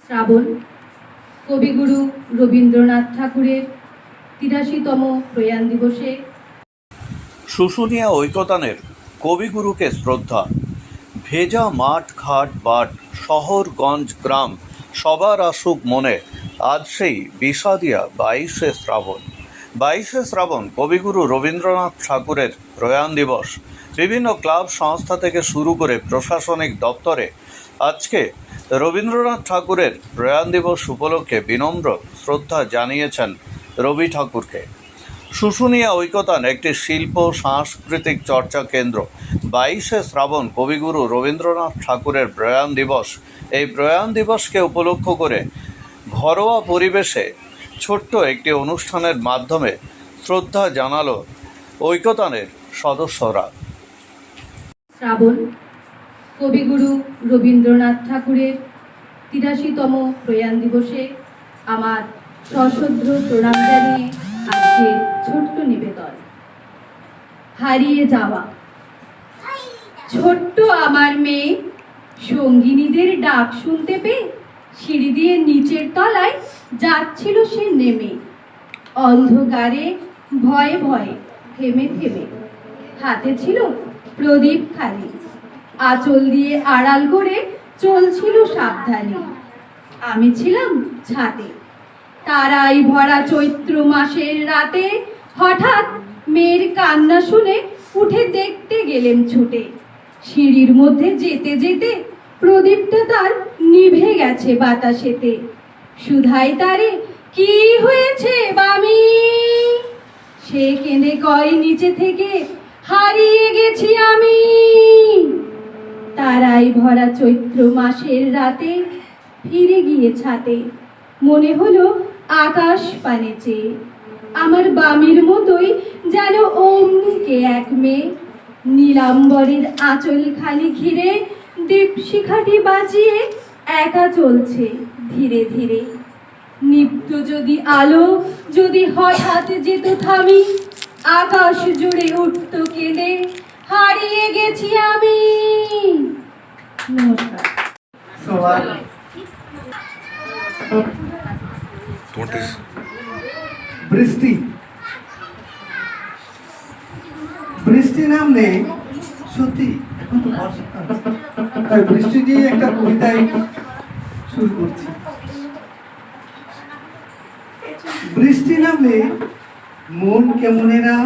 শ্রাবণ কবিগুরু রবীন্দ্রনাথ ঠাকুরের ৮৩তম প্রয়াণ দিবসে শুশুনিয়া ঐকতানের কবিগুরুকে শ্রদ্ধা। ভেজা মাঠ ঘাট বাট শহরগঞ্জ গ্রাম সবার আসুক মনে, আজ সেই বিষাদিয়া ২২শে শ্রাবণ। ২২শে শ্রাবণ কবিগুরু রবীন্দ্রনাথ ঠাকুরের প্রয়াণ দিবস। বিভিন্ন ক্লাব সংস্থা থেকে শুরু করে প্রশাসনিক দপ্তরে আজকে রবীন্দ্রনাথ ঠাকুরের প্রয়াণ দিবস উপলক্ষে বিনম্র শ্রদ্ধা জানিয়েছেন রবি ঠাকুরকে। শুশুনিয়া ঐকতান একটি শিল্প সাংস্কৃতিক চর্চা কেন্দ্র। ২২শে শ্রাবণ কবিগুরু রবীন্দ্রনাথ ঠাকুরের প্রয়াণ দিবস। এই প্রয়াণ দিবসকে উপলক্ষ করে ঘরোয়া পরিবেশে ছোট্ট একটি অনুষ্ঠানের মাধ্যমে শ্রদ্ধা জানালো ঐকতানের সদস্যরা। শ্রাবণ কবিগুরু রবীন্দ্রনাথ ঠাকুরের ৮৩তম প্রয়াণ দিবসে আমার সশ্রদ্ধ প্রণাম জানিয়ে আজকে ছোট্ট নিবেদন। হারিয়ে যাওয়া ছোট্ট আমার মেয়ে সঙ্গিনীদের ডাক শুনতে পেয়ে সিঁড়ি দিয়ে নিচের তলায় যাচ্ছিল সে নেমে। অন্ধকারে ভয়ে ভয়ে থেমে থেমে হাতে ছিল প্রদীপ খালি, আঁচল দিয়ে আড়াল করে চলছিল সাবধানে। আমি ছিলাম ছাদে, তারাই ভরা চৈত্র মাসের রাতে হঠাৎ মেয়ের কান্না শুনে উঠে দেখতে গেলেম ছুটে। সিঁড়ির মধ্যে যেতে যেতে প্রদীপটা তার নিভে গেছে বাতাসেতে। সুধাই তারে, কি হয়েছে বামি? সে কেঁদে কয় নিচে থেকে, হারিয়ে গেছি আমি। তারাই ভরা চৈত্র মাসের রাতে ফিরে গিয়ে ছাতে, মনে হলো আকাশ পানে চেয়ে আমার বামির মতোই যেন অমনিকে এক মেয়ে। নীলাম্বরের আঁচল খালি ঘিরে দীপশিখাটি বাজিয়ে একা চলছে ধীরে ধীরে। নিব্ধ যদি আলো যদি হঠাৎ যেত থামি, আকাশ জুড়ে উঠত কেঁদে, হারিয়ে গেছি আমি। নমস্কার। বৃষ্টি বৃষ্টি নামলে সত্যি এখন তো বর্ষাকাল, তাই বৃষ্টি দিয়ে একটা কবিতায় শুরু করছি। বৃষ্টি নামলে মন কেমনেরা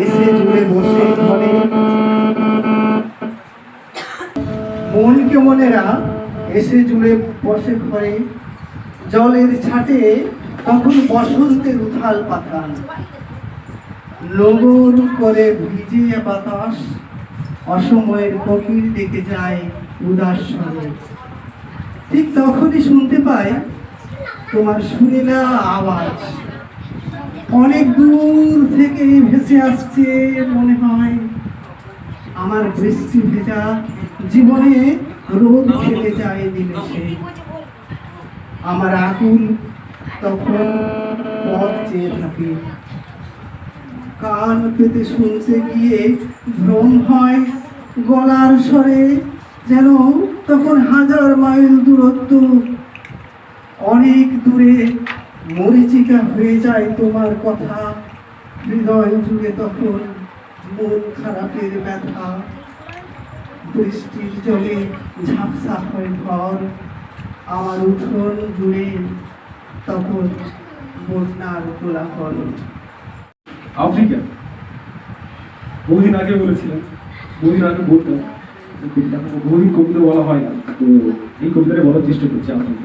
এসে জুড়ে বসে ঘরে, মন কেমনেরা এসে জুড়ে বসে ঘরে। জলের ছাটে তখন বসন্তের উথাল পাতাল, নগর করে ভিজে বাতাস, অসময়ের কোকিল ডেকে যায় উদাস স্বরে। ঠিক তখনই শুনতে পাই তোমার সুরেলা আওয়াজ, অনেক দূর থেকে ভেসে আসছে মনে হয়। আমার বৃষ্টি ভেজা জীবনে রোদ খেতে যায় নিমেষে। আমার আকুল তখন পথ চেয়ে থাকে, কান পেতে শুনতে গিয়ে ভ্রম হয় গলার স্বরে, যেন তখন হাজার মাইল দূরত্ব। অনেক দূরে মরীচিকা হয়ে যায় তোমার কথা, হৃদয় জুড়ে তখন মন খারাপের ব্যথা। বৃষ্টির জলে ঝাপসা হয় ঘর, আমার উঠোন জুড়ে তখন বন্যার কোলাহল। আফ্রিকা বহুদিন আগে বলেছিলাম, বহুদিন আগে বলতাম, বহুদিন কবিতা বলা হয় না, তো এই কবিতাটা বলার চেষ্টা করছি। আফ্রিকা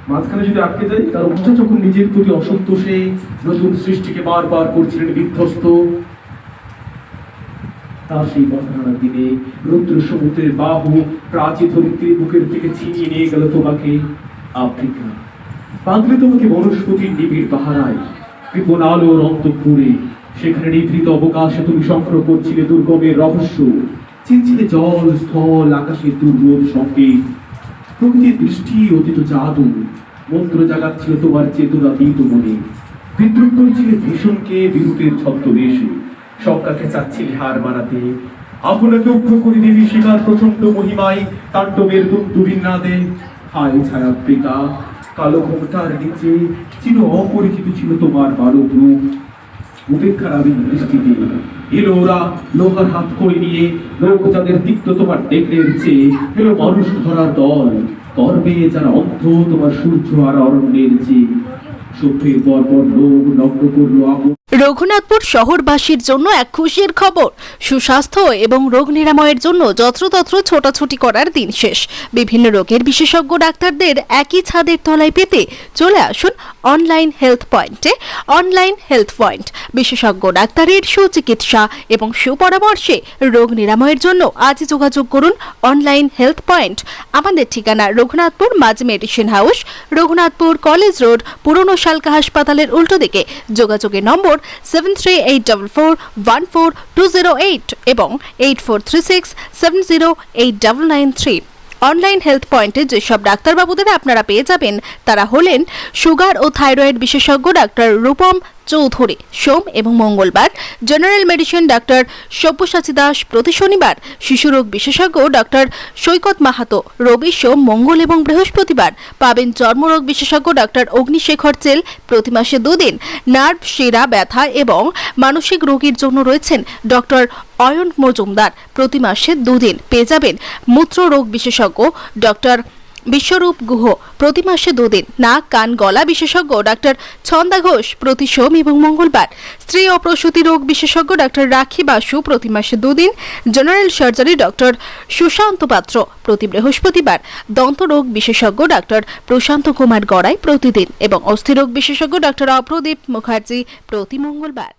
মাঝখানে যদি আটকে যাই, তার অবস্থা যখন নিজের প্রতি অসন্তোষে নতুন সৃষ্টিকে বারবার করছিলেন বিধ্বস্ত, তার সেই বর্ষার দিনে রৌদ্র সমুদ্রের বাহু প্রাচীর ধরিত্রীর বুকের থেকে ছিনিয়ে নিয়ে গেল তোমাকে আফ্রিকা। বাঁধলে তোমাকে বনস্পতির নিবিড় পাহারায়, কৃপণ আলোর অন্তঃপুরে, সেখানে নিভৃত অবকাশে তুমি সংগ্রহ করছিলে দুর্গমের রহস্য। চিনছিলে জল স্থল আকাশের দুর্বোধ সংকেত, প্রকৃতির দৃষ্টি অতীত জাদু মন্ত্র জাগাচ্ছিল তোমার চেতনাতীত মনে। বিদ্রুপ করেছিলে ভীষণকে বিরূপের ছদ্মবেশে, শঙ্কাকে চাচ্ছিলে হার মানাতে, আপনাকে উগ্র করে দেবী শিকার প্রচন্ড মহিমায় তাণ্ডবের দুর্বিন্নাদে হায় ছায়াব্রিকা কালো ঘোমটার নিচে চির অপরিচিত ছিল তোমার মানব রূপ। উপেক্ষার আবির দৃষ্টিতে এলো ওরা লোহার হাত করে নিয়ে লোক যাদের তিক্ত তোমার ডেকের চেয়ে এলো মানুষ ধরার দল গর্বে যারা অন্ধ তোমার সূর্য আর অরণ্যের চেয়ে সভ্যের পর পর লোক নগ্ন করলো আগুন। রঘুনাথপুর শহরবাসীর জন্য এক খুশির খবর। সুস্বাস্থ্য এবং রোগ নিরাময়ের জন্য যত্রতত্র ছোটাছুটি করার দিন শেষ। বিভিন্ন রোগের বিশেষজ্ঞ ডাক্তারদের একই ছাদের তলায় পেতে চলে আসুন অনলাইন হেলথ পয়েন্টে। অনলাইন হেলথ পয়েন্ট বিশেষজ্ঞ ডাক্তারের সুচিকিৎসা এবং সুপরামর্শে রোগ নিরাময়ের জন্য আজই যোগাযোগ করুন অনলাইন হেলথ পয়েন্ট। আমাদের ঠিকানা রঘুনাথপুর মাঝ medicine house, Raghunathpur college road, পুরনো শালকা হাসপাতালের উল্টো দিকে। যোগাযোগের নম্বর 7384414208 এবং 8436708993। অনলাইন হেলথ পয়েন্টে যেসব ডাক্তারবাবুদের আপনারা পেয়ে যাবেন তারা হলেন সুগার ও থাইরয়েড বিশেষজ্ঞ ডাক্তার রূপম চৌধুরী সোম এবং মঙ্গলবার, general medicine doctor Sabyasachi Das প্রতি শনিবার, শিশুরোগ বিশেষজ্ঞ ডাক্তার সৈকত মাহাতো রবি, সোম, মঙ্গল এবং বৃহস্পতিবার। পাবেন চর্মরোগ বিশেষজ্ঞ ডাক্তার অগ্নিশেখর চেল প্রতি মাসে 2 দিন। নার্ভ, শিরা ব্যথা এবং মানসিক রোগীর জন্য রয়েছেন ডক্টর অয়ন মজুমদার প্রতি মাসে 2 দিন। পেয়ে যাবেন মূত্র রোগ বিশেষজ্ঞ ডক্টর বিশ্বরূপ গুহ প্রতি মাসে 2 দিন। নাক, কান, গলা বিশেষজ্ঞ ডাক্তার ছন্দা ঘোষ প্রতি সোম এবং মঙ্গলবার। স্ত্রী ও প্রসূতি রোগ বিশেষজ্ঞ ডাক্তার রাখি বাসু প্রতি মাসে 2 দিন। জেনারেল সার্জারি ডক্টর সুশান্ত পাত্র প্রতি বৃহস্পতিবার। দন্ত রোগ বিশেষজ্ঞ ডাক্তার প্রশান্ত কুমার গড়াই প্রতিদিন এবং অস্থিরোগ বিশেষজ্ঞ ডাক্তার অপ্রদীপ মুখার্জি প্রতি মঙ্গলবার।